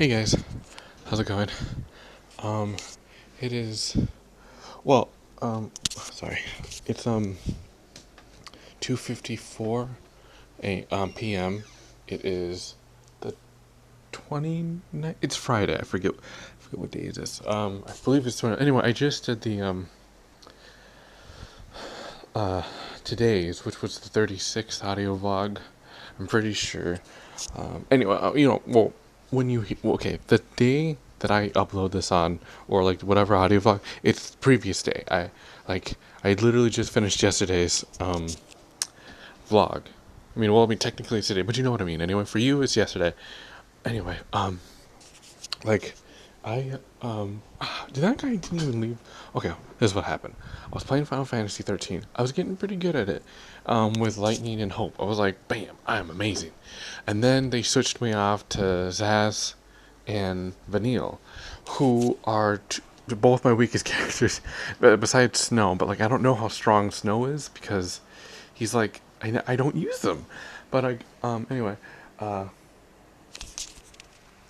Hey guys, how's it going? Um, it is well, sorry, it's 2:54 p.m. It is the 29th. It's Friday. I forget what day it is. I believe it's 20. Anyway, I just did the uh today's, which was the 36th audio vlog. I'm pretty sure. Anyway, well, okay, the day that I upload this on, or like whatever audio vlog, it's the previous day. I literally just finished yesterday's vlog. Technically it's today, but you know what I mean. Anyway, for you it's yesterday. Anyway, like I did that guy didn't even leave. Okay, this is what happened. I was playing Final Fantasy 13. I was getting pretty good at it. With Lightning and Hope. I was like, bam, I'm amazing. And then they switched me off to Zaz and Vanille, who are both my weakest characters besides Snow. But like I don't know how strong Snow is because he's like I don't use them. But anyway, uh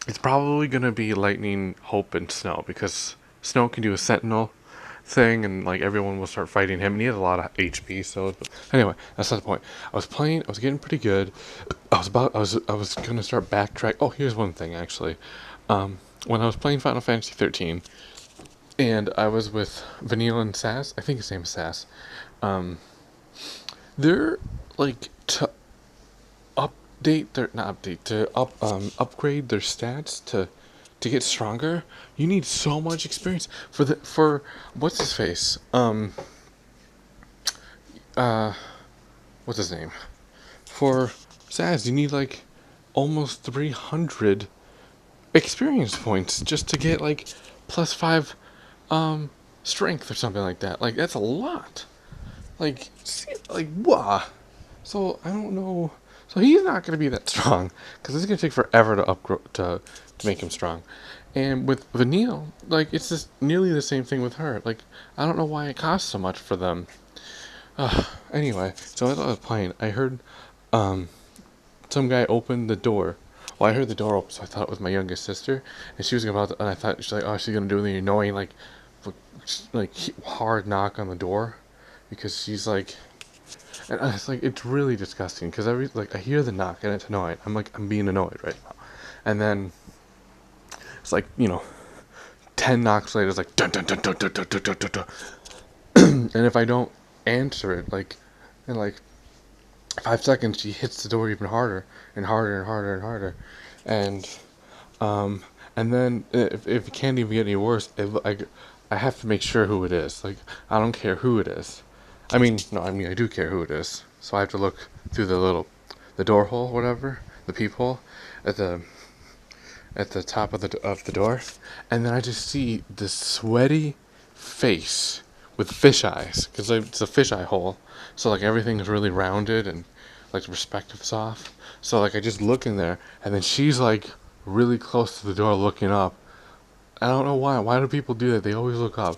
it's probably gonna be Lightning, Hope, and Snow because Snow can do a Sentinel thing, and like everyone will start fighting him, and he has a lot of HP. So anyway, that's not the point. I was playing. I was getting pretty good. I was gonna start backtrack. Oh, here's one thing actually. When I was playing Final Fantasy 13, and I was with Vanille and Sass. I think his name is Sass. Um, they're like to upgrade their stats to get stronger. You need so much experience for what's his face uh what's his name for Saz. You need like almost 300 experience points just to get like +5 strength or something like that. Like that's a lot. Like wow. So I don't know. So he's not going to be that strong because it's going to take forever to upgrade to make him strong. And with Vanille, like it's just nearly the same thing with her. Like I don't know why it costs so much for them. Anyway, so as I was playing, I heard um some guy open the door. Well, I heard the door open, so I thought it was my youngest sister, and she was about to, and I thought she's like, oh, she's gonna do the annoying like hard knock on the door, because she's like, and it's like it's really disgusting because I hear the knock and it's annoying. I'm being annoyed right now, and then it's like 10 knocks later it's like dun dun dun dun dun dun dun dun dun, dun. And if I don't answer it like in like 5 seconds, she hits the door even harder and harder and harder and harder, and um and then if it can't even get any worse, I have to make sure who it is. Like I don't care who it is. I mean, no, I mean I do care who it is. So I have to look through the door hole, whatever, the peephole at the top of the door, and then I just see this sweaty face with fish eyes, because like, it's a fish eye hole, so like everything is really rounded and like the perspective's off. So like I just look in there, and then she's like really close to the door looking up. I don't know why. Why do people do that? They always look up.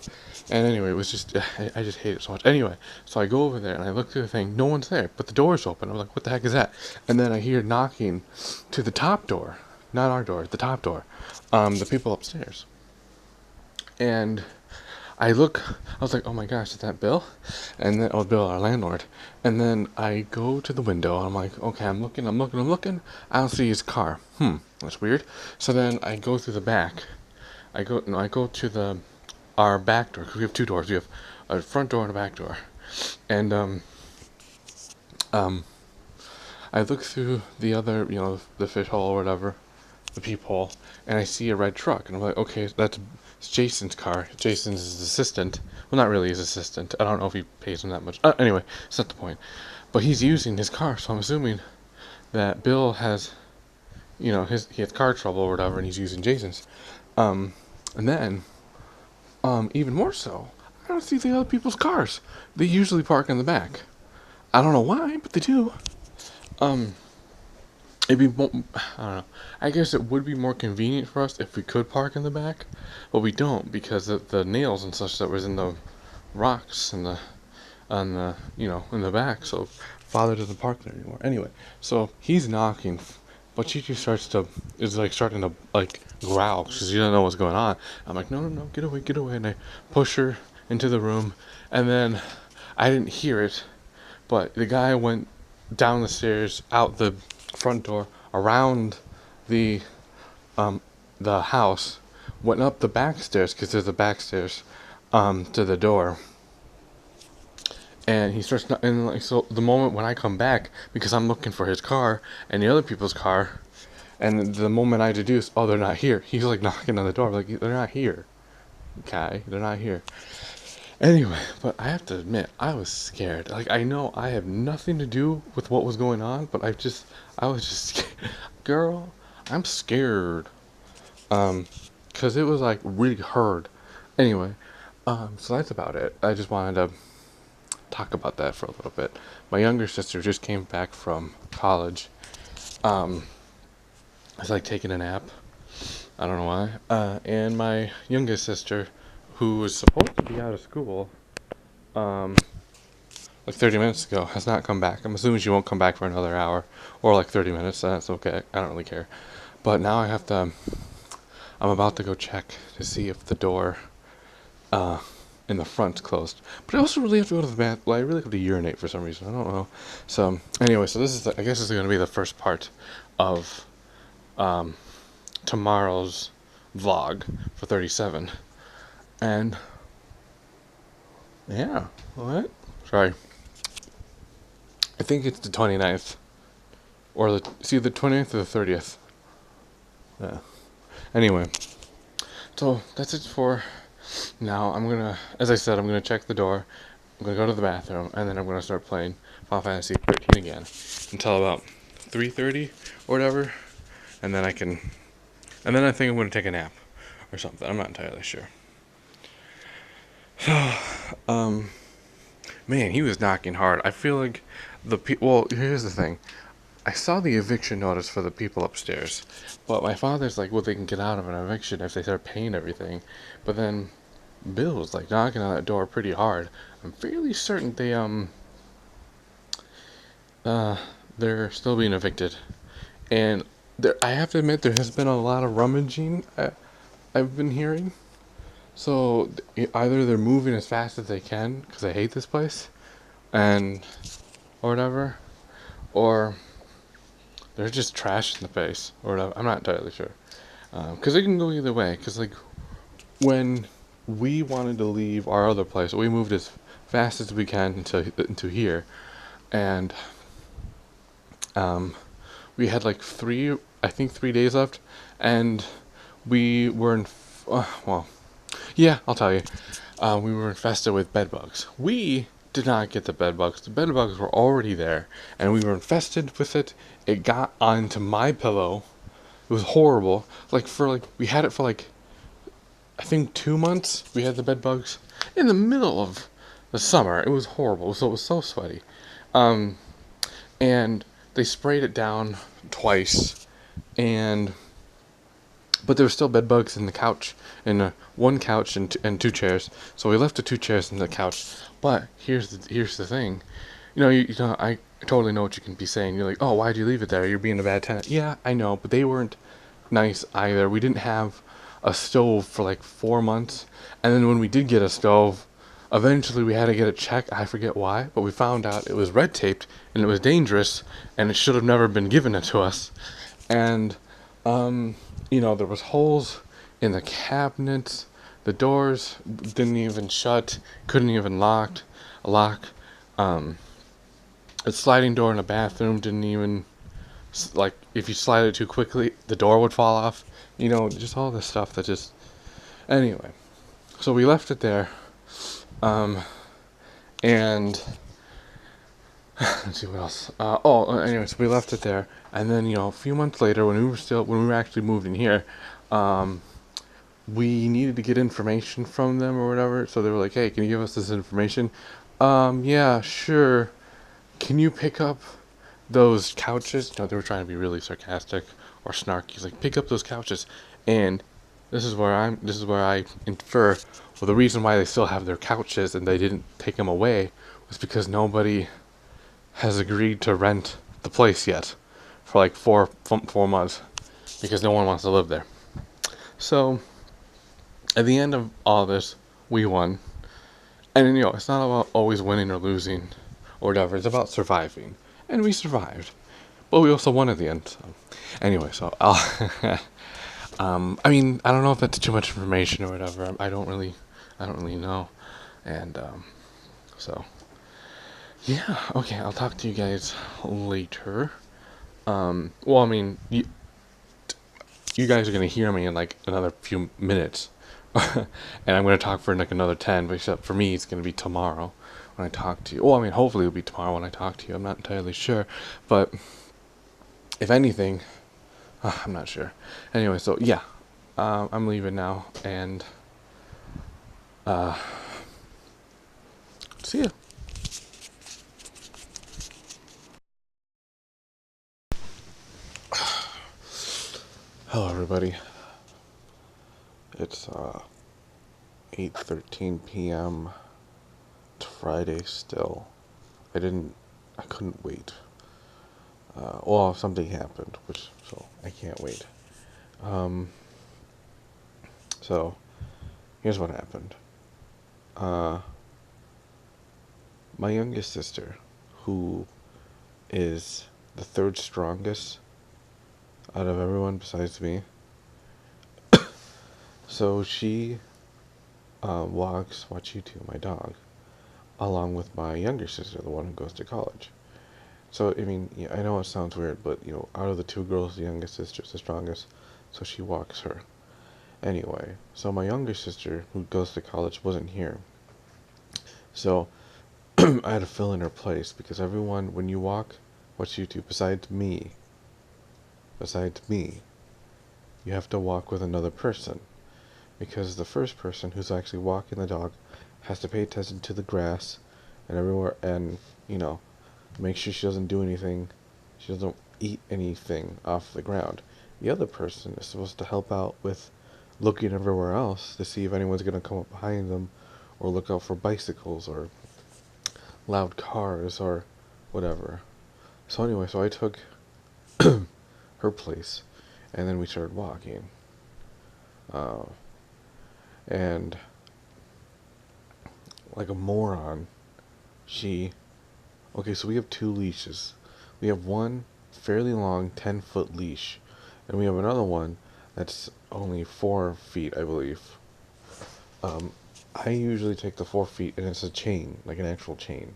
And anyway, it was just I just hate it so much. Anyway, so I go over there and I look through the thing. No one's there, but the door's open. I'm like, what the heck is that? And then I hear knocking to the top door, not our door, the top door. The people upstairs. And I look. I was like, oh my gosh, is that Bill? And then Bill, our landlord. And then I go to the window. And I'm like, okay, I'm looking. I don't see his car. That's weird. So then I go through the back. I go to the our back door, because we have two doors. We have a front door and a back door, and um, I look through the other, the fish hole or whatever, the peephole, and I see a red truck, and I'm like, okay, it's Jason's car. Jason's his assistant. Well, not really his assistant. I don't know if he pays him that much. Anyway, it's not the point. But he's using his car, so I'm assuming that Bill has, he has car trouble or whatever, and he's using Jason's. And then even more so, I don't see the other people's cars. They usually park in the back. I don't know why, but they do. Um, it'd be I don't know. I guess it would be more convenient for us if we could park in the back, but we don't because of the nails and such that was in the rocks and in the back. So father doesn't park there anymore. Anyway, so he's knocking, but Chi is like starting to like growl because she doesn't know what's going on. I'm like, no, no, no, get away, and I push her into the room, and then I didn't hear it, but the guy went down the stairs, out the front door, around the um the house, went up the back stairs because there's a back stairs to the door, and he starts not, and like so the moment when I come back because I'm looking for his car and the other people's car, and the moment I deduce, oh, they're not here, he's like knocking on the door like they're not here, okay, they're not here. Anyway, but I have to admit I was scared. Like I know I have nothing to do with what was going on, but I was just scared. Girl, I'm scared. Um, cause it was like really hard. Anyway, so that's about it. I just wanted to talk about that for a little bit. My younger sister just came back from college. Um, it's like taking a nap. I don't know why. And my youngest sister, who was supposed to be out of school, um, like 30 minutes ago, has not come back. I'm assuming she won't come back for another hour or like 30 minutes. That's okay. I don't really care. But now I have to. I'm about to go check to see if the door uh, in the front's closed. But I also really have to go to the bath. Well, I really have to urinate for some reason. I don't know. So anyway, so this is I guess this is going to be the first part of um, tomorrow's vlog for 37. And yeah, what? Sorry. I think it's the 29th. Or the 20th or the 30th. Yeah. Anyway, so that's it for now. As I said, I'm gonna check the door. I'm gonna go to the bathroom, and then I'm gonna start playing Final Fantasy 13 again until about 3:30 or whatever, and then I think I'm gonna take a nap or something. I'm not entirely sure. So, man, he was knocking hard. I feel like well, here's the thing. I saw the eviction notice for the people upstairs, but my father's like, well, they can get out of an eviction if they start paying everything. But then Bill was like knocking on that door pretty hard. I'm fairly certain uh, they're still being evicted. And I have to admit, there has been a lot of rummaging I've been hearing. So either they're moving as fast as they can because they hate this place, and or whatever, or they're just trash in the face or whatever. I'm not entirely sure. Because it can go either way. Because, like, when we wanted to leave our other place, we moved as fast as we can into here. And we had, like, 3 days left. And we were well, yeah, I'll tell you. We were infested with bed bugs. We did not get the bed bugs. The bed bugs were already there, and we were infested with it. It got onto my pillow. It was horrible. We had it for like I think 2 months. We had the bed bugs in the middle of the summer. It was horrible. So it was so sweaty. Um, and they sprayed it down twice, and but there were still bed bugs in the couch, in one couch and two chairs. So we left the two chairs in the couch. But here's the thing, you know I totally know what you can be saying. You're like, oh, why'd you leave it there? You're being a bad tenant. Yeah, I know, but they weren't nice either. We didn't have a stove for like 4 months, and then when we did get a stove, eventually we had to get it checked. I forget why, but we found out it was red taped and it was dangerous, and it should have never been given it to us. And there was holes in the cabinets. The doors didn't even shut, couldn't even lock. Um, a sliding door in a bathroom didn't even, like, if you slide it too quickly, the door would fall off. Just all this stuff that just. Anyway, so we left it there. And let's see what else. Anyway, so we left it there, and then a few months later, when we were actually moved in here, we needed to get information from them or whatever. So they were like, "Hey, can you give us this information?" Yeah, sure. Can you pick up those couches? They were trying to be really sarcastic or snarky. He's like, "Pick up those couches," and this is where I infer. Well, the reason why they still have their couches and they didn't take them away was because nobody has agreed to rent the place yet, for like 4 months because no one wants to live there. So at the end of all this, we won. And it's not about always winning or losing or whatever. It's about surviving, and we survived, but we also won at the end. So anyway, so I'll. I mean, I don't know if that's too much information or whatever. I don't really know, and so yeah. Okay, I'll talk to you guys later. Well, I mean, you guys are gonna hear me in like another few minutes, and I'm gonna talk for like another 10. But except for me, it's gonna be tomorrow when I talk to you. Well, I mean, hopefully it'll be tomorrow when I talk to you. I'm not entirely sure, but if anything, I'm not sure. Anyway, so yeah, I'm leaving now, and see ya. Hello, everybody. It's 8:13 p.m. It's Friday still. I couldn't wait. Well, something happened, so I can't wait. Um, so here's what happened. Uh, my youngest sister, who is the third strongest out of everyone besides me, so she walks Wachitu, my dog, along with my younger sister, the one who goes to college. So, I mean, yeah, I know it sounds weird, but, out of the two girls, the youngest sister's the strongest, so she walks her. Anyway, so my younger sister, who goes to college, wasn't here. So, I had to fill in her place, because everyone, when you walk Wachitu, besides me, you have to walk with another person. Because the first person who's actually walking the dog has to pay attention to the grass and everywhere, and, make sure she doesn't do anything. She doesn't eat anything off the ground. The other person is supposed to help out with looking everywhere else to see if anyone's going to come up behind them, or look out for bicycles or loud cars or whatever. So anyway, so I took her place, and then we started walking. And like a moron, okay, so we have two leashes. We have one fairly long 10-foot leash, and we have another one that's only 4 feet, I believe. I usually take the 4 feet, and it's a chain, like an actual chain.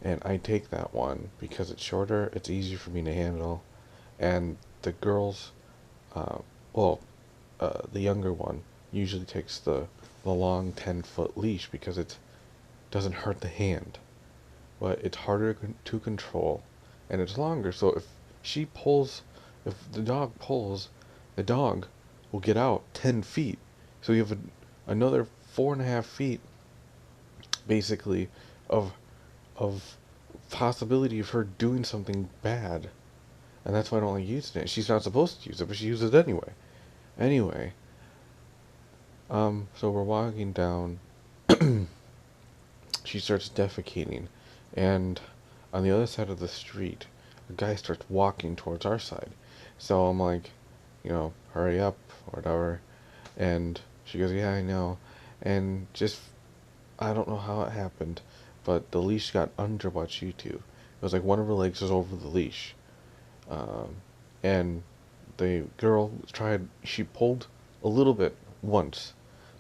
And I take that one because it's shorter, it's easier for me to handle, and the girls, uh, well, the younger one usually takes the long 10-foot leash because it doesn't hurt the hand, but it's harder to control, and it's longer. So if the dog pulls, the dog will get out 10 feet. So you have another 4.5 feet, basically, of of possibility of her doing something bad, and that's why I don't like using it. She's not supposed to use it, but she uses it anyway. Anyway, so we're walking down. She starts defecating, and on the other side of the street, a guy starts walking towards our side. So I'm like, hurry up, or whatever. And she goes, yeah, I know. And I don't know how it happened, but the leash got under Wachitu. It was like one of her legs was over the leash. And the girl she pulled a little bit once,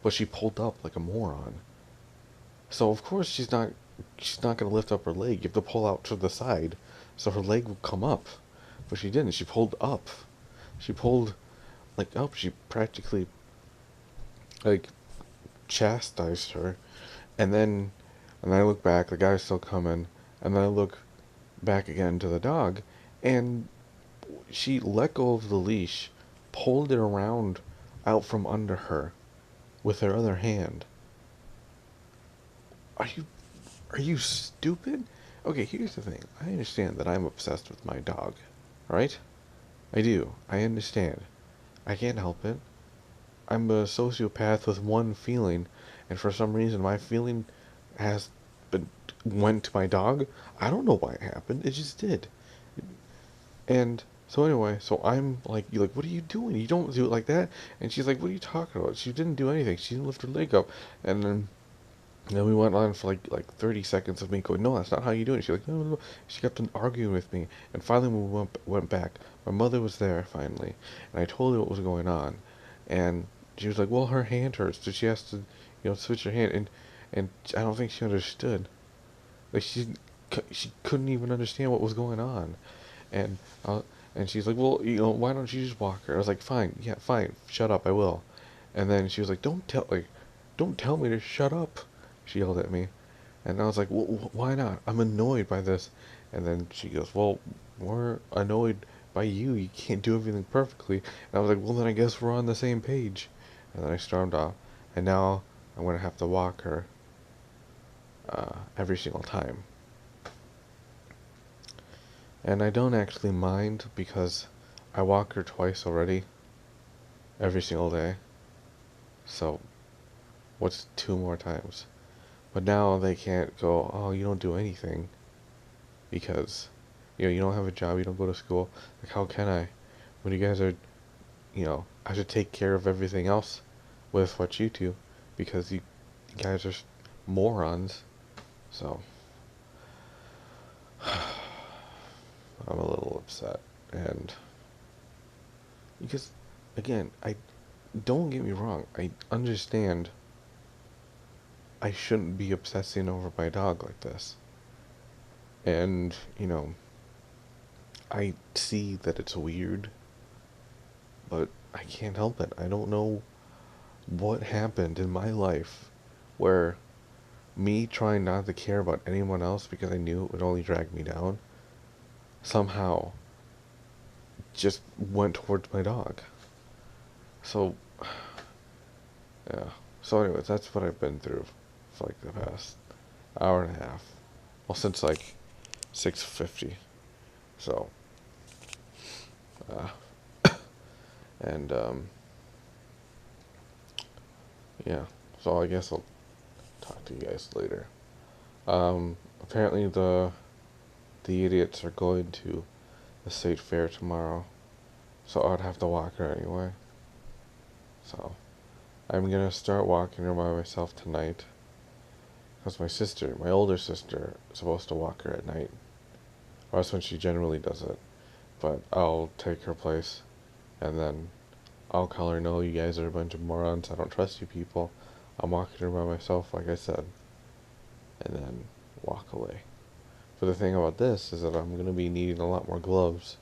but she pulled up like a moron. So of course she's not gonna lift up her leg. You have to pull out to the side, so her leg will come up. But she didn't. She pulled up. She pulled like up. She practically like chastised her, and then I look back. The guy's still coming, and then I look back again to the dog, and she let go of the leash, pulled it around out from under her with her other hand. Are you Are you stupid? Okay, here's the thing. I understand that I'm obsessed with my dog, right? I do. I understand. I can't help it. I'm a sociopath with one feeling, and for some reason my feeling has been went to my dog. I don't know why it happened. It just did. And So anyway, so I'm like, you like, what are you doing? You don't do it like that. And she's like, what are you talking about? She didn't do anything. She didn't lift her leg up. And then we went on for like 30 seconds of me going, no, that's not how you do it. She's like, no, no, no. She kept on arguing with me. And finally we went back. My mother was there finally. And I told her what was going on. And she was like, well, her hand hurts. So she has to, switch her hand. And I don't think she understood. Like she couldn't even understand what was going on. And uh, and she's like, well, why don't you just walk her? I was like, fine, yeah, fine, shut up, I will. And then she was like, don't tell me to shut up. She yelled at me, and I was like, well, why not? I'm annoyed by this. And then she goes, well, we're annoyed by you. You can't do everything perfectly. And I was like, well, then I guess we're on the same page. And then I stormed off, and now I'm gonna have to walk her every single time. And I don't actually mind because I walk her twice already, every single day. So, what's two more times? But now they can't go, oh, you don't do anything because, you don't have a job, you don't go to school. Like, how can I? When you guys are, I have to take care of everything else with what you do because you guys are morons. So, I'm a little upset. And, because, again, don't get me wrong, I understand I shouldn't be obsessing over my dog like this. And, I see that it's weird, but I can't help it. I don't know what happened in my life where me trying not to care about anyone else because I knew it would only drag me down somehow just went towards my dog. So, yeah. So, anyways, that's what I've been through for like the past hour and a half. Well, since like 6:50. So, uh, and yeah. So I guess I'll talk to you guys later. Apparently the idiots are going to the state fair tomorrow, so I'd have to walk her anyway. So I'm gonna start walking her by myself tonight, because my older sister, is supposed to walk her at night, or that's when she generally does it. But I'll take her place, and then I'll call her, no, you guys are a bunch of morons, I don't trust you people. I'm walking her by myself, like I said, and then walk away. But the thing about this is that I'm going to be needing a lot more gloves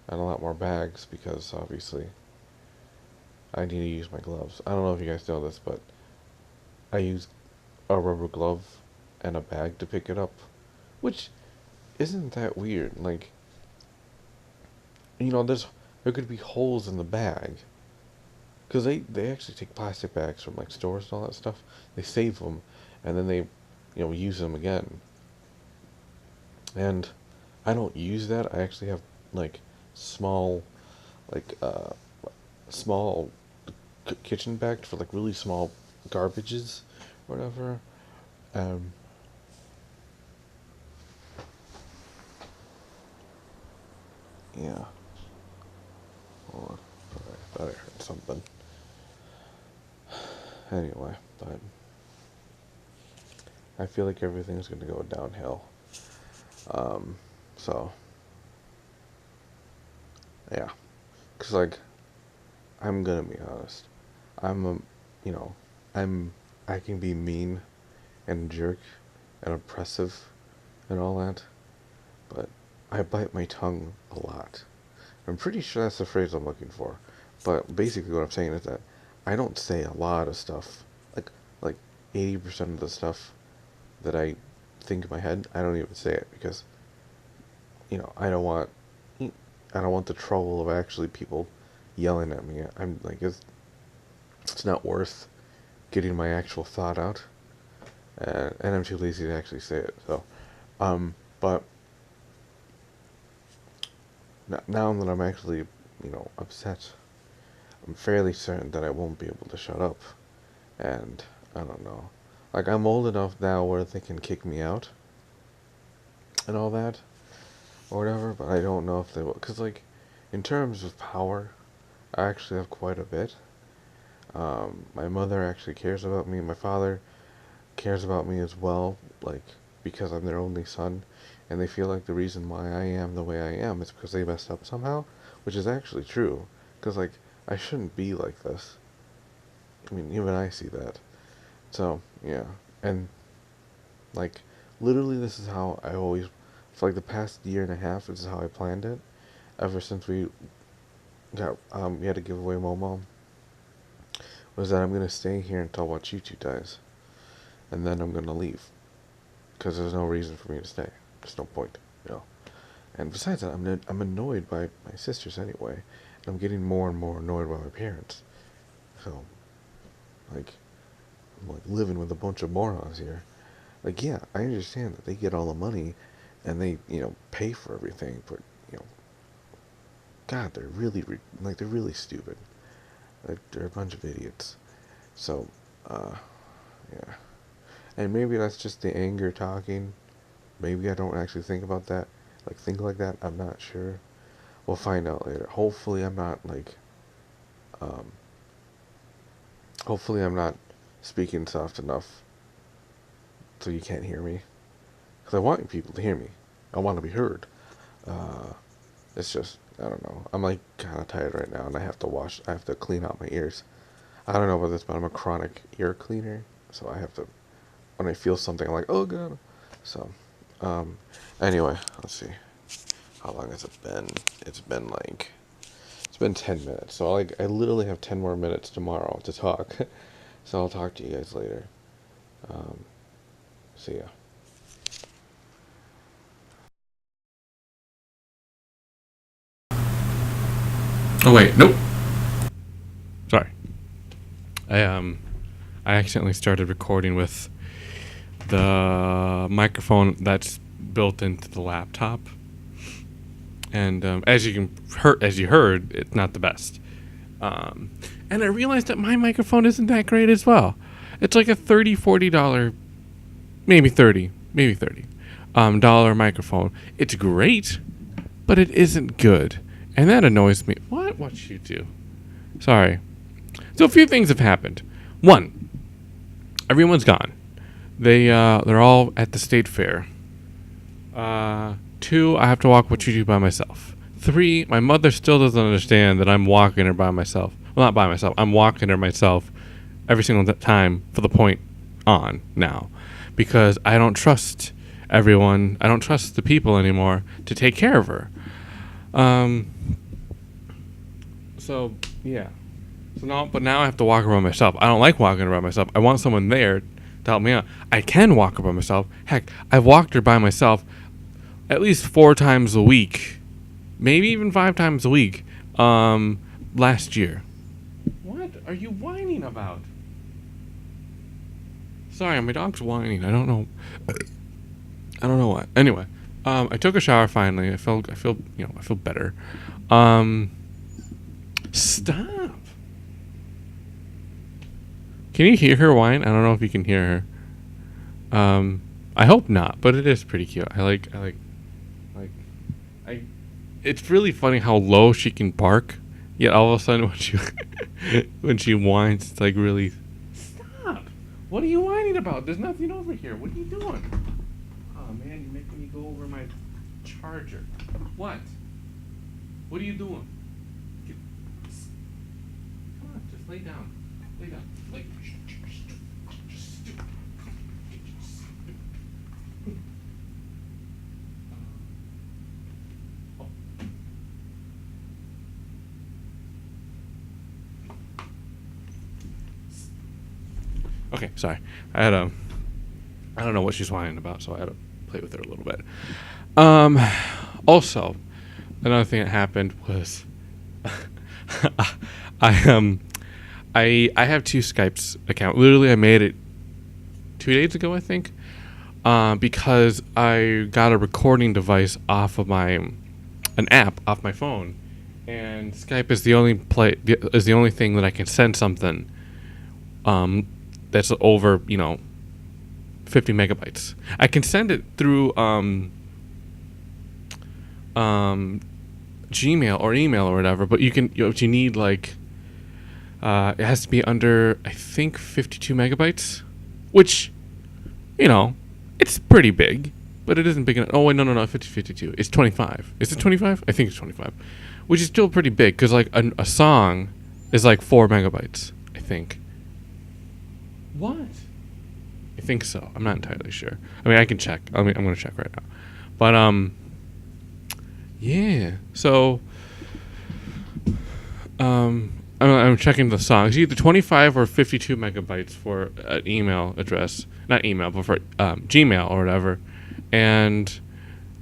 and a lot more bags because obviously I need to use my gloves. I don't know if you guys know this, but I use a rubber glove and a bag to pick it up, which isn't that weird. Like, there could be holes in the bag because they actually take plastic bags from like stores and all that stuff. They save them and then they use them again. And I don't use that. I actually have like small like small kitchen bags for like really small garbages, whatever. Um, yeah. Hold on. Sorry, I thought I heard something. Anyway, but I feel like everything's gonna go downhill. Um, so yeah, cause like I'm gonna be honest. I'm a, you know, I'm I can be mean and jerk and oppressive and all that, but I bite my tongue a lot. I'm pretty sure that's the phrase I'm looking for. But basically what I'm saying is that I don't say a lot of stuff. Like 80% of the stuff that I think in my head, I don't even say it because I don't want the trouble of actually people yelling at me. I'm like it's not worth getting my actual thought out. And I'm too lazy to actually say it. So but now that I'm actually, upset, I'm fairly certain that I won't be able to shut up. And I don't know. Like, I'm old enough now where they can kick me out and all that, or whatever, but I don't know if they will. Because, like, In terms of power, I actually have quite a bit. My mother actually cares about me. My father cares about me as well, like, because I'm their only son, and they feel like the reason why I am the way I am is because they messed up somehow, which is actually true. Because, like, I shouldn't be like this. I mean, even I see that. So, yeah. And, like, literally, this is how I always, for like the past year and a half, this is how I planned it. Ever since we had to give away Momo, was that I'm gonna stay here until Wachichi dies, and then I'm gonna leave, because there's no reason for me to stay. There's no point, you know. And besides that, I'm annoyed by my sisters anyway, and I'm getting more and more annoyed by my parents. So, like, I'm like living with a bunch of morons here. Like, yeah, I understand that they get all the money, and they, pay for everything, but, you know, God, they're really, they're really stupid. Like, they're a bunch of idiots. So, uh, yeah. And maybe that's just the anger talking. Maybe I don't actually think about that. Like, think like that. I'm not sure. We'll find out later. Um, hopefully I'm not speaking soft enough so you can't hear me. Because I want people to hear me. I want to be heard. Uh, it's just, I don't know. I'm like kind of tired right now and I have to clean out my ears. I don't know about this, but I'm a chronic ear cleaner. So I have to, when I feel something, I'm like, oh god. So, um, anyway, let's see. How long has it been? It's been 10 minutes. So I literally have 10 more minutes tomorrow to talk. So I'll talk to you guys later. Um, See ya. Oh wait, nope. Sorry. I accidentally started recording with the microphone that's built into the laptop, and as you heard, it's not the best. And I realized that my microphone isn't that great as well. It's like a $30, $40, maybe 30, dollar microphone. It's great, but it isn't good, and that annoys me. What you do? Sorry. So a few things have happened. One, everyone's gone. They're all at the state fair. Two, I have to walk what you do by myself. Three, my mother still doesn't understand that I'm walking her by myself. Well, not by myself. I'm walking her myself every single time for the point on now, because I don't trust everyone. I don't trust the people anymore to take care of her. So yeah. But now I have to walk her by myself. I don't like walking her by myself. I want someone there to help me out. I can walk her by myself. Heck, I've walked her by myself at least 4 times a week, maybe even 5 times a week. Last year. What are you whining about? Sorry, my dog's whining. I don't know. I don't know why. Anyway, I took a shower finally. I feel better. Stop. Can you hear her whine? I don't know if you can hear her. I hope not, but it is pretty cute. It's really funny how low she can bark, yet all of a sudden when she whines, it's like really. Stop! What are you whining about? There's nothing over here. What are you doing? Oh man, you're making me go over my charger. What? What are you doing? Come on, just lay down. Lay down. Lay. Okay, sorry. I don't know what she's whining about, so I had to play with her a little bit. Also, another thing that happened was, I have 2 Skypes account. Literally, I made it 2 days ago, I think, because I got a recording device off of an app off my phone, and Skype is the only thing that I can send something. That's over, 50 megabytes. I can send it through Gmail or email or whatever, but you need like it has to be under, I think, 52 megabytes, which, it's pretty big, but it isn't big enough. Oh wait, no, 52. It's 25. Is it 25? I think it's 25, which is still pretty big because like a song is like 4 megabytes, I think. What? I think so. I'm not entirely sure. I mean, I can check. I'm going to check right now. But yeah. So I'm checking the songs. Either 25 or 52 megabytes for an email address. Not email, but for Gmail or whatever. And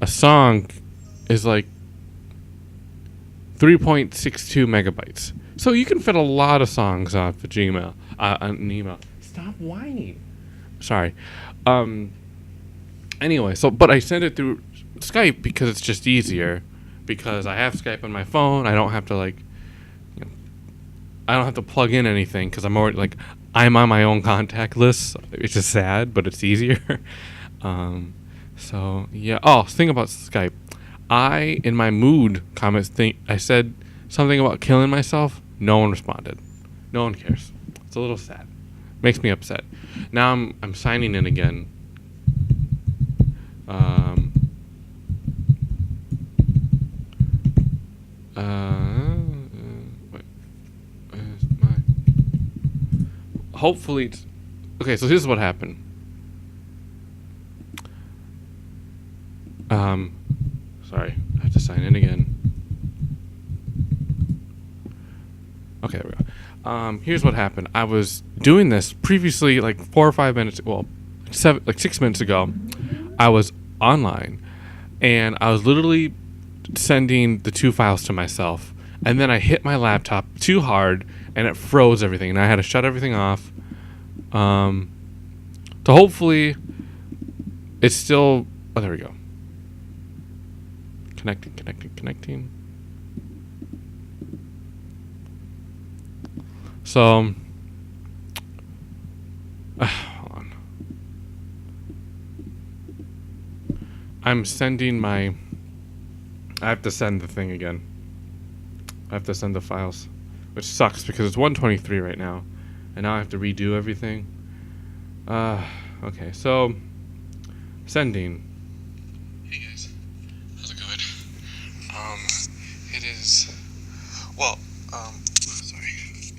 a song is like 3.62 megabytes. So you can fit a lot of songs off of Gmail, on an email. Stop whining. Sorry. Anyway, but I send it through Skype because it's just easier. Because I have Skype on my phone. I don't have to I don't have to plug in anything because I'm already I'm on my own contact list. It's just sad, but it's easier. So yeah. Oh, thing about Skype. In my mood comments I said something about killing myself. No one responded. No one cares. It's a little sad. Makes me upset. Now I'm signing in again. Hopefully it's okay. So here's what happened. Sorry, I have to sign in again. Okay, there we go. Here's what happened. I was doing this previously, like 4 or 5 minutes. Well, 6 minutes ago. I was online, and I was literally sending the 2 files to myself, and then I hit my laptop too hard, and it froze everything, and I had to shut everything off. To hopefully, it's still. Oh, there we go. Connecting. So, hold on. I'm sending I have to send the thing again. I have to send the files, which sucks because it's 123 right now, and now I have to redo everything. Okay, so, sending. Hey guys, how's it going? It is, well, sorry, it's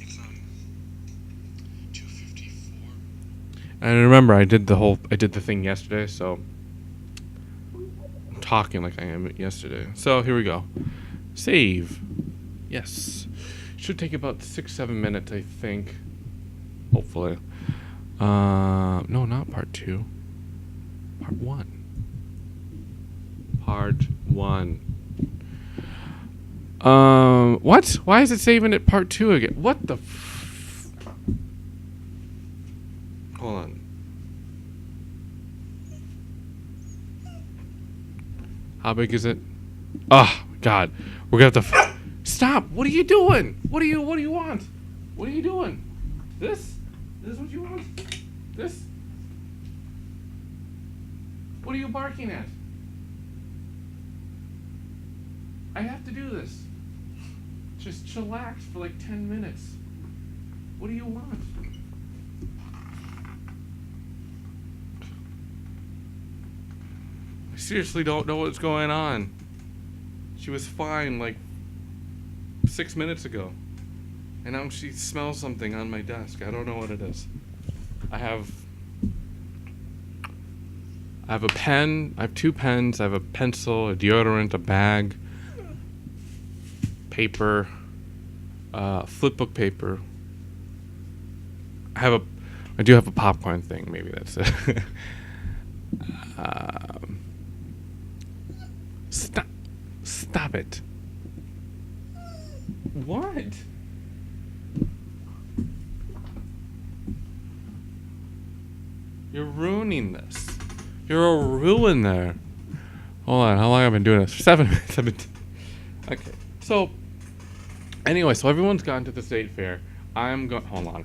2:54. And remember, I did the thing yesterday, so I'm talking like I am yesterday. So here we go. Save. Yes. Should take about 6-7 minutes, I think. Hopefully. No, not part 2. Part 1. Part 1. What? Why is it saving it part 2 again? What the Hold on. How big is it? Oh, God. We're gonna have to stop. What are you doing? What do you want? What are you doing? This? This is what you want? This? What are you barking at? I have to do this. Just chillax for like 10 minutes. What do you want? I seriously don't know what's going on. She was fine like 6 minutes ago. And now she smells something on my desk. I don't know what it is. I have a pen. I have 2 pens. I have a pencil, a deodorant, a bag, paper, flipbook paper. I do have a popcorn thing. Maybe that's it. Stop it. What? You're ruining this. You're a ruin there. Hold on, how long have I been doing this? 7 minutes. Okay, so anyway, so everyone's gone to the state fair. Hold on.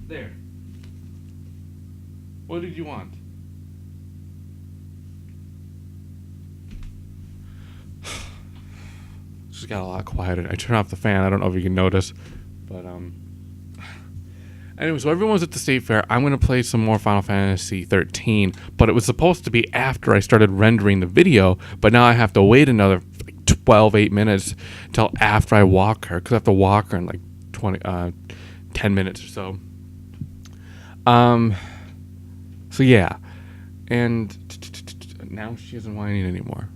There. What did you want? just got a lot quieter. I turned off the fan. I don't know if you can notice, but anyway, so everyone's at the state fair. I'm going to play some more Final Fantasy 13, but it was supposed to be after I started rendering the video, but now I have to wait another 8 minutes till after I walk her, because I have to walk her in like 10 minutes or so. So yeah, and now she isn't whining anymore.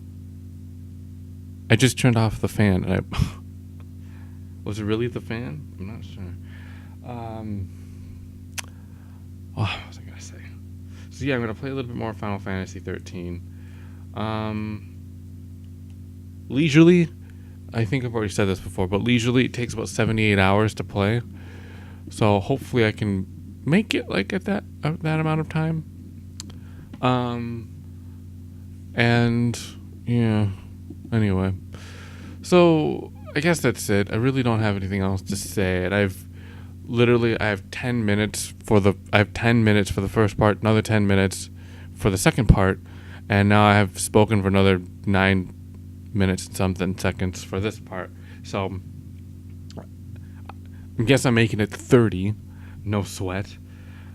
I just turned off the fan, and I was it really the fan? I'm not sure. What was I gonna say? So yeah, I'm gonna play a little bit more Final Fantasy 13. Leisurely, I think I've already said this before, but leisurely it takes about 78 hours to play. So hopefully I can make it like at that amount of time. And yeah. Anyway, so I guess that's it. I really don't have anything else to say. And I have 10 minutes for the first part, another 10 minutes for the second part, and now I have spoken for another 9 minutes and something seconds for this part. So I guess I'm making it 30, no sweat.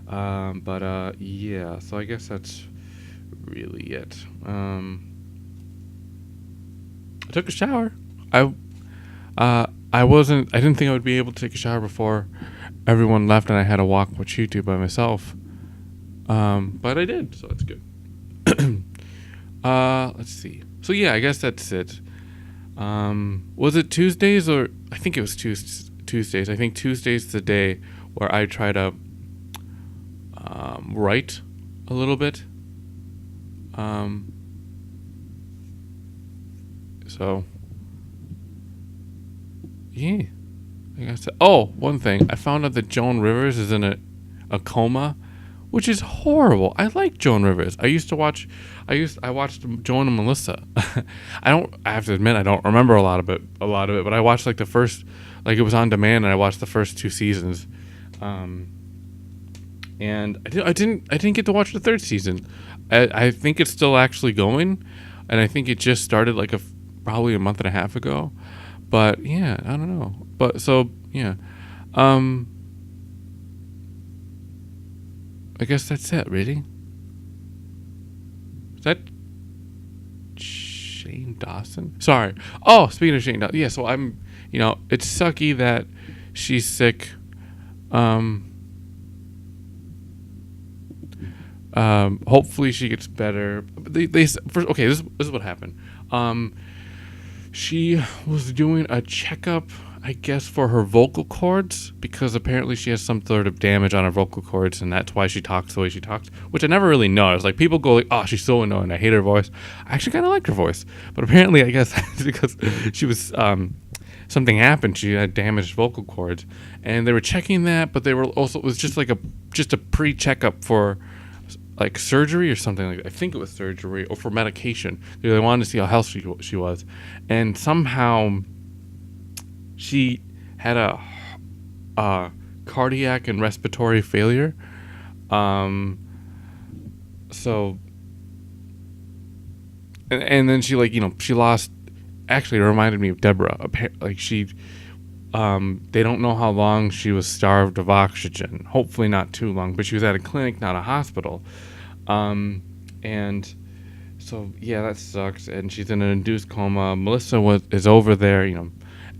Yeah, so I guess that's really it. I took a shower. I didn't think I would be able to take a shower before everyone left, and I had to watch YouTube by myself. But I did, so that's good. Let's see. So yeah, I guess that's it. Was it Tuesdays or I think it was Tuesdays. I think Tuesday's the day where I try to write a little bit. So yeah, I guess. One thing I found out that Joan Rivers is in a coma, which is horrible. I like Joan Rivers. I watched Joan and Melissa. I have to admit I don't remember a lot of it, but I watched like the first, like it was on demand, and I watched the first 2 seasons. And I didn't get to watch the 3rd season. I think it's still actually going, and I think it just started like probably a month and a half ago. But yeah, I don't know. But so yeah, I guess that's it. Really? Is that Shane Dawson? Sorry. Oh, speaking of Shane Dawson, yeah. So it's sucky that she's sick. Hopefully she gets better. This is what happened. She was doing a checkup, I guess, for her vocal cords, because apparently she has some sort of damage on her vocal cords, and that's why she talks the way she talks, which I never really noticed. Like, people go like, oh, she's so annoying, I hate her voice. I actually kind of like her voice, but apparently I guess it's because she was something happened. She had damaged vocal cords, and they were checking that, but they were also, it was just like a pre-checkup for like surgery or something like that. I think it was surgery or for medication. They wanted to see how healthy she was, and somehow she had a cardiac and respiratory failure. So and then she she lost. Actually, it reminded me of Deborah. Like she, they don't know how long she was starved of oxygen. Hopefully not too long, but she was at a clinic, not a hospital. And so yeah, that sucks. And she's in an induced coma. Melissa is over there,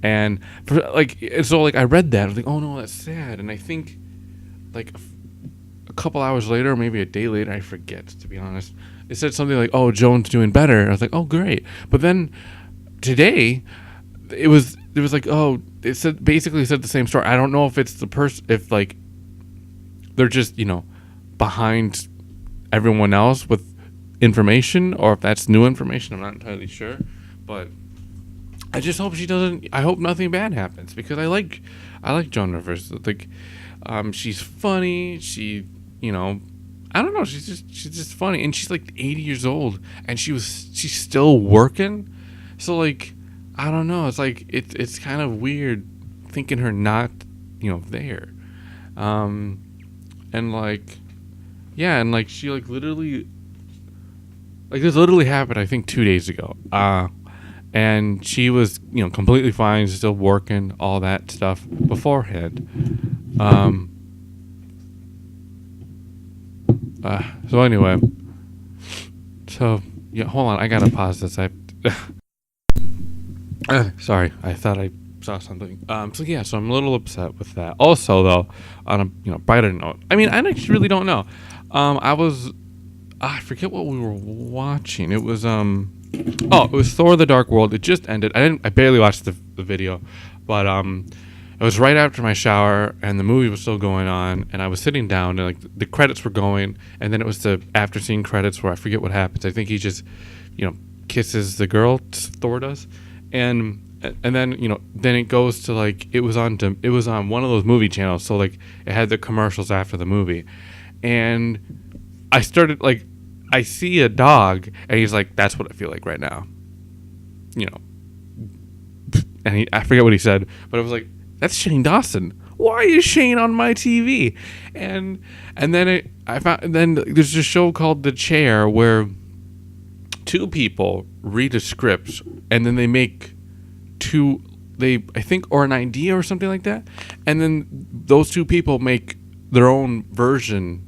and I read that. I was like, oh no, that's sad. And I think like a couple hours later, or maybe a day later, I forget, to be honest. It said something like, oh, Joan's doing better. I was like, oh, great. But then today, it was like, oh, it basically said the same story. I don't know if it's the person, if like they're just behind everyone else with information, or if that's new information. I'm not entirely sure, but I just hope I hope nothing bad happens, because I like Joan Rivers. Like, she's funny. She, I don't know. She's just funny, and she's like 80 years old, and she's still working. So like, I don't know. It's like it's kind of weird thinking her not, there, and like, yeah, and like she like literally, like this literally happened I think 2 days ago, and she was, completely fine, still working, all that stuff beforehand. Um, so anyway, so yeah, hold on, I gotta pause this. Sorry, I thought I saw something. So yeah, so I'm a little upset with that. Also, though, on a brighter note, I mean, I actually really don't know. I forget what we were watching. It was it was Thor: The Dark World. It just ended. I barely watched the video, but it was right after my shower, and the movie was still going on, and I was sitting down, and like the credits were going, and then it was the after scene credits where I forget what happens. I think he just, kisses the girl. Thor does, and then then it goes to like it was on one of those movie channels, so like it had the commercials after the movie, and I started like I see a dog, and he's like, "That's what I feel like right now," and I forget what he said, but I was like, "That's Shane Dawson. Why is Shane on my TV?" And then I found then there's a show called The Chair where two people read a script and then they make I think, or an idea or something like that, and then those two people make their own version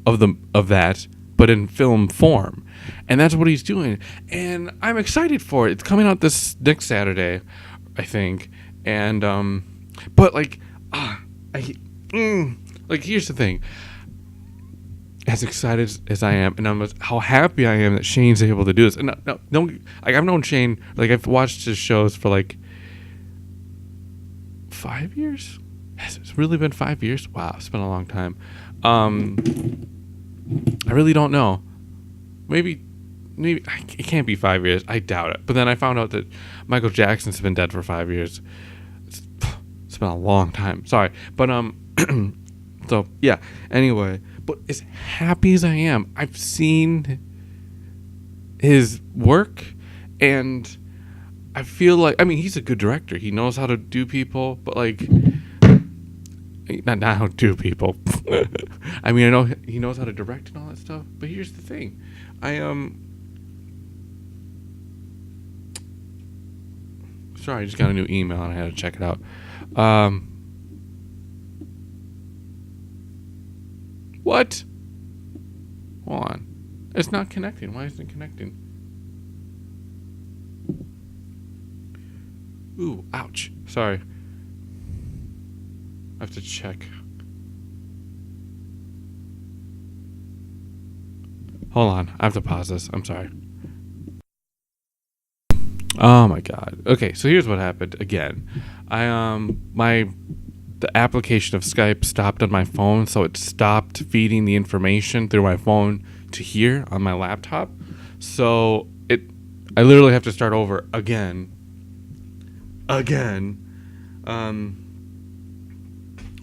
of that, but in film form, and that's what he's doing, and I'm excited for it. It's coming out this next Saturday, I think, and but like, like here's the thing. As excited as I am, and how happy I am that Shane's able to do this. And no, like I've known Shane, like I've watched his shows for like 5 years. Has it really been 5 years? Wow, it's been a long time. I really don't know. Maybe it can't be 5 years. I doubt it. But then I found out that Michael Jackson's been dead for 5 years. It's been a long time. Sorry, but so yeah. Anyway. But as happy as I am, I've seen his work, and I feel like, I mean, he's a good director. He knows how to do people, but like, not how to do people. I mean, I know he knows how to direct and all that stuff. But here's the thing, sorry, I just got a new email and I had to check it out. What? Hold on. It's not connecting. Why isn't it connecting? Ooh, ouch. Sorry. I have to check. Hold on. I have to pause this. I'm sorry. Oh my god. Okay, so here's what happened again. The application of Skype stopped on my phone, so it stopped feeding the information through my phone to here on my laptop. So I literally have to start over again.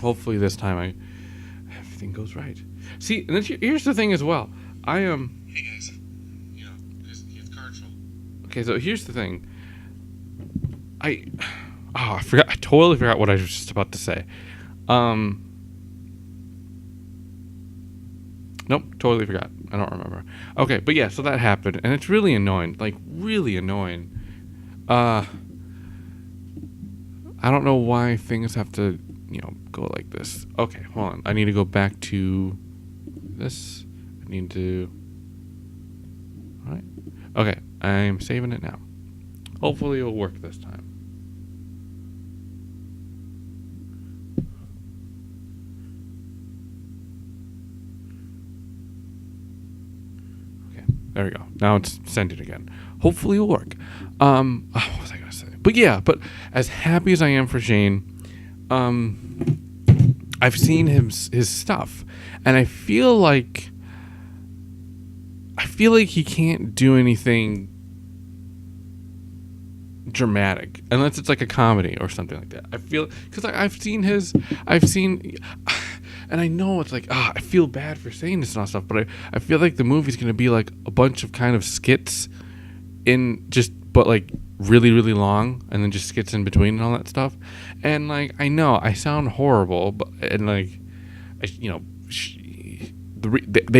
Hopefully this time everything goes right. See, and then here's the thing as well. Hey guys, here's Cartrell. Okay, so here's the thing. I forgot. I totally forgot what I was just about to say. Nope, totally forgot. I don't remember. Okay, but yeah, so that happened, and it's really annoying. Like, really annoying. I don't know why things have to, go like this. Okay, hold on. I need to go back to this. I need to... Alright. Okay, I'm saving it now. Hopefully it'll work this time. There we go. Now it's sent it again. Hopefully it'll work. What was I gonna say? But yeah, as happy as I am for Shane, I've seen his stuff, and I feel like he can't do anything dramatic unless it's like a comedy or something like that. I feel, because I've seen, and I know it's like, I feel bad for saying this and all stuff, but I feel like the movie's gonna be like a bunch of kind of skits but like really, really long, and then just skits in between and all that stuff. And like, I know I sound horrible, but and like, they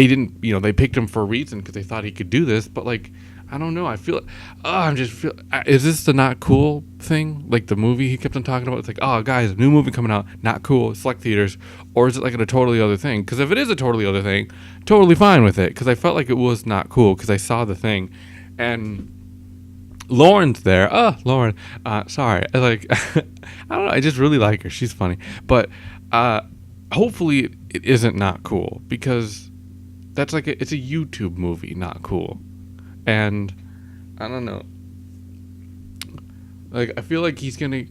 didn't, they picked him for a reason because they thought he could do this. But like, I don't know. I feel, I'm just feel. Is this the not cool thing? Like the movie he kept on talking about? It's like, oh, guys, new movie coming out, not cool, select theaters, or is it like a totally other thing? Because if it is a totally other thing, totally fine with it. Because I felt like it was not cool because I saw the thing, and Lauren's there. Oh, Lauren. Sorry. Like, I don't know. I just really like her. She's funny, but hopefully it isn't not cool because that's like it's a YouTube movie, not cool. And I don't know. Like I feel like he's gonna.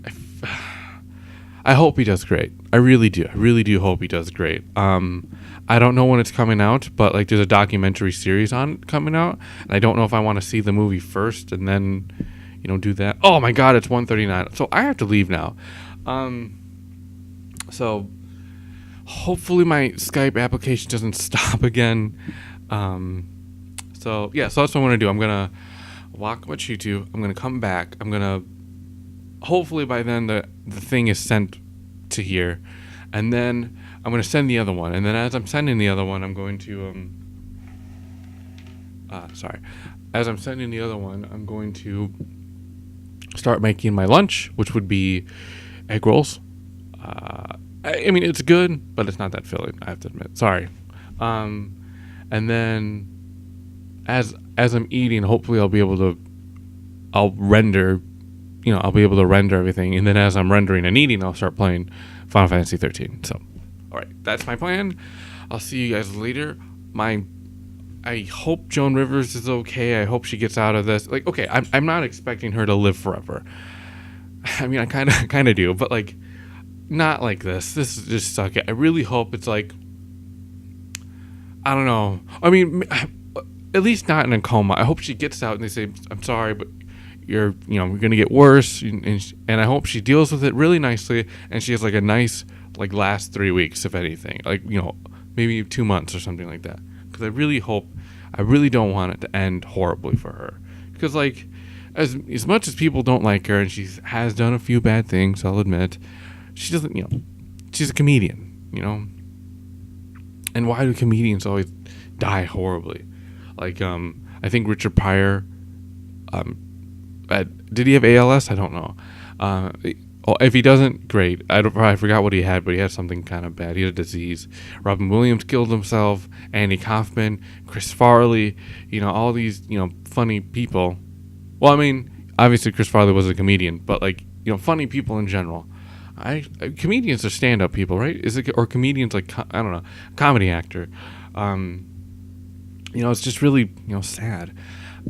I hope he does great. I really do. I really do hope he does great. I don't know when it's coming out, but like there's a documentary series on coming out, and I don't know if I want to see the movie first and then, do that. Oh my God, it's 1:39, so I have to leave now. So hopefully my Skype application doesn't stop again. So that's what I'm going to do. I'm going to watch YouTube. I'm going to come back. I'm going to, hopefully by then the thing is sent to here. And then I'm going to send the other one. And then as I'm sending the other one, I'm going to, As I'm sending the other one, I'm going to start making my lunch, which would be egg rolls. I mean, it's good, but it's not that filling, I have to admit. Sorry. And then as I'm eating, hopefully I'll be able to render everything, and then as I'm rendering and eating, I'll start playing Final Fantasy 13. So, all right, that's my plan. I'll see you guys later. I hope Joan Rivers is okay. I hope she gets out of this. Like, okay, I'm not expecting her to live forever. I mean, I kind of do, but like, not like this. This is just suck. I really hope it's like, I don't know. I mean, at least not in a coma. I hope she gets out and they say, I'm sorry, but you're going to get worse. And I hope she deals with it really nicely. And she has like a nice, like last 3 weeks, if anything, like, maybe 2 months or something like that. Cause I really don't want it to end horribly for her. Cause like, as much as people don't like her and she has done a few bad things, I'll admit, she doesn't, she's a comedian, and why do comedians always die horribly? Like, I think Richard Pryor, did he have ALS? I don't know. If he doesn't, great. I forgot what he had, but he had something kind of bad. He had a disease. Robin Williams killed himself. Andy Kaufman, Chris Farley, all these, funny people. Well, I mean, obviously Chris Farley was a comedian, but like, funny people in general. Comedians are stand-up people, right? Or comedians like, I don't know, comedy actor. It's just really, sad.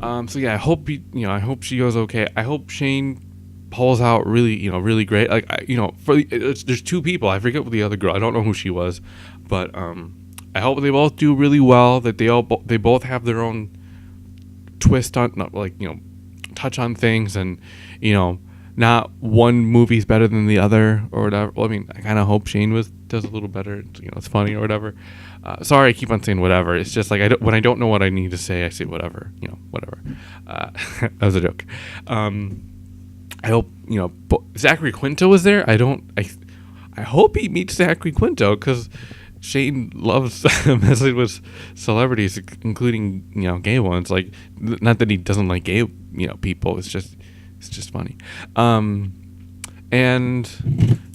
So yeah, I hope I hope she goes okay. I hope Shane pulls out really, really great. Like, there's two people. I forget what the other girl. I don't know who she was, but I hope they both do really well. That they both have their own twist on, touch on things, and not one movie's better than the other or whatever. Well, I mean, I kind of hope Shane does a little better. It's funny or whatever. Sorry, I keep on saying whatever. It's just like when I don't know what I need to say, I say whatever. Whatever. That was a joke. I hope Zachary Quinto is there. I hope he meets Zachary Quinto because Shane loves messing with celebrities, including gay ones. Like, not that he doesn't like gay people. It's just funny. And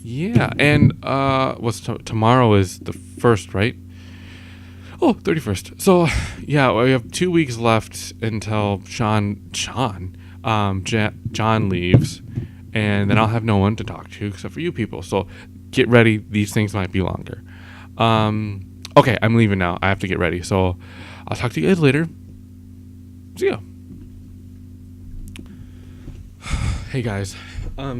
yeah, and tomorrow is the 1st, right? Oh, 31st. So yeah, we have 2 weeks left until John leaves, and then I'll have no one to talk to except for you people. So get ready. These things might be longer. Okay, I'm leaving now. I have to get ready. So I'll talk to you guys later. See ya. Hey guys, I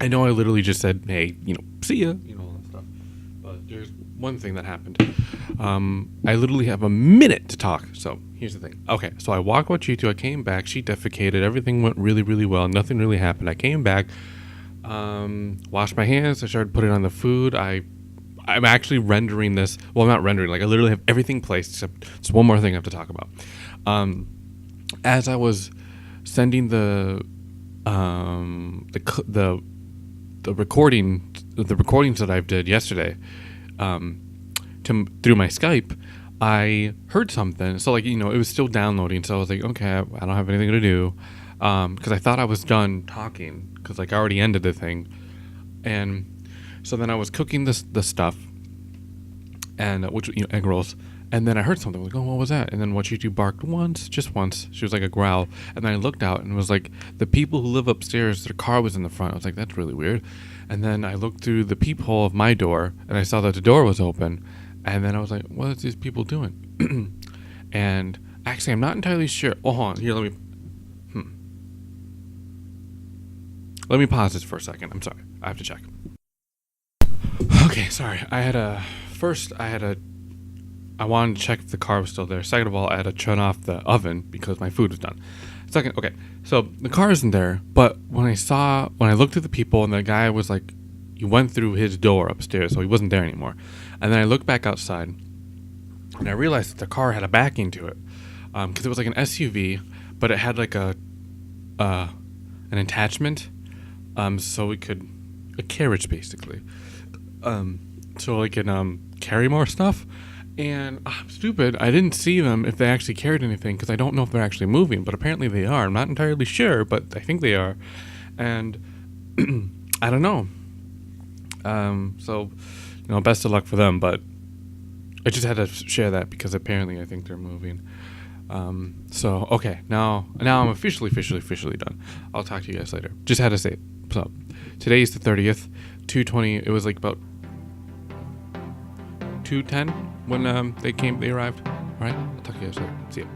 know I literally just said, hey, see ya, all that stuff, but there's one thing that happened. I literally have a minute to talk, so here's the thing. Okay, so I watched YouTube, I came back, she defecated, everything went really, really well, nothing really happened. I came back, washed my hands, I started putting on the food, I'm actually rendering this, well, not rendering, like I literally have everything placed, except just one more thing I have to talk about. As I was sending the recordings that I did yesterday through my Skype, I heard something. So like, it was still downloading. So I was like, okay, I don't have anything to do. Cause I thought I was done talking cause like I already ended the thing. And so then I was cooking the stuff and which, egg rolls. And then I heard something like, oh, what was that? And then Wachichi barked once, just once. She was like a growl. And then I looked out and it was like the people who live upstairs, their car was in the front. I was like, that's really weird. And then I looked through the peephole of my door and I saw that the door was open. And then I was like, what are these people doing? And actually, I'm not entirely sure. Oh, hold on. Here, let me pause this for a second. I'm sorry. I have to check. Okay, sorry. I wanted to check if the car was still there. Second of all, I had to turn off the oven because my food was done. Second, okay, so the car isn't there, but when I looked at the people and the guy was like, he went through his door upstairs, so he wasn't there anymore. And then I looked back outside and I realized that the car had a backing to it. Because it was like an SUV, but it had like an attachment, so we could, a carriage basically. So I could carry more stuff. And I'm stupid. I didn't see them if they actually carried anything because I don't know if they're actually moving, but apparently they are. I'm not entirely sure, but I think they are. And I don't know. So, best of luck for them, but I just had to share that because apparently I think they're moving. So, okay, now I'm officially done. I'll talk to you guys later. Just had to say it. So, today is the 30th, 2:20. It was like about 2:10 when they arrived. All right, I'll talk to you guys later. See ya.